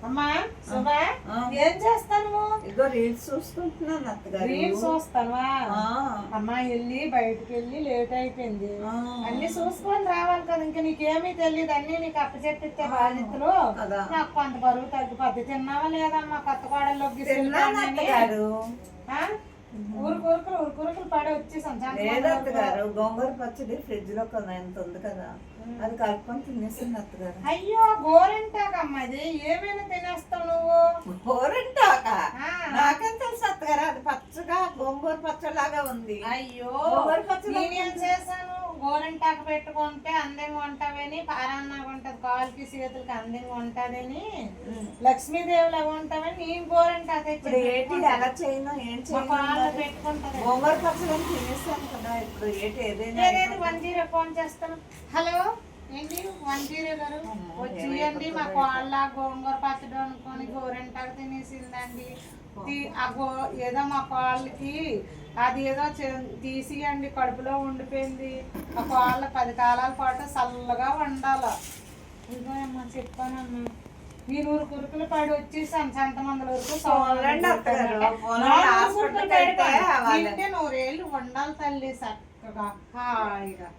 అమ్మా శుభా ఏం చేస్తాను? ఇదిగో రీల్స్ చూసుకుంటున్నాను అత్తగారు. రీల్స్ చూస్తావా? అమ్మా వెళ్ళి బయటకు వెళ్ళి లేట్ అయిపోయింది, అన్ని చూసుకొని రావాలి కదా. ఇంకా నీకేమీ తెలియదు, అన్ని నీకు అప్పచెప్పితే బాధ్యతలు. నాకు కొంత బరువు తగ్గిపోద్ది. తిన్నావా లేదమ్మా? కొత్త కోడల్లోకి ఊరుకురుకులు పడి వచ్చేసాను. అత్తగారు గోంగూర పచ్చడి ఫ్రిడ్జ్ లో కదా ఎంత ఉంది కదా, అది కలుపుకొని తినేసింది అత్తగారు. అయ్యో గోరింటాకమ్మా, ఇది ఏమైనా తినేస్తావు నువ్వు? గోరింటాక నాకేం తెలుసు అత్తగారు, అది పచ్చగా గోంగూర పచ్చలాగా ఉంది. అయ్యో నేనేం చేశాను? గోరింటాకు పెట్టుకుంటే అందంగా ఉంటావని, పారాన్నాగా ఉంటది, కాలుకి చేతులకి అందంగా ఉంటదని, లక్ష్మీదేవి లాగా ఉంటావని నేను గోరింటాకు ఏంటి ఎలా చేయను? ఏం చేయాలి? పెట్టుకుంటది. గోంగూర పచ్చడి తినేస్తాను కదా. ఇప్పుడు ఏంటి ఏదైనా 10 ఫోన్ చేస్తాను. హలో ఏంటి 10 గారు వచ్చేయండి, మా కోళ్ళ గోంగూర పచ్చడి అనుకొని గోరింటాకు తినేసిందండి. ఏదో మా కోళ్ళకి అది ఏదో తీసియండి, కడుపులో ఉండిపోయింది. మా కోళ్ళ 10 కాలాల పాటు చల్లగా ఉండాల. ఇదిగో అమ్మా చెప్పానమ్మా, మీరు కురుకులు పడి వచ్చేసాను సంతమంది వరకు. 100 ఏళ్ళు ఉండాలి తల్లి చక్కగా హాయిగా.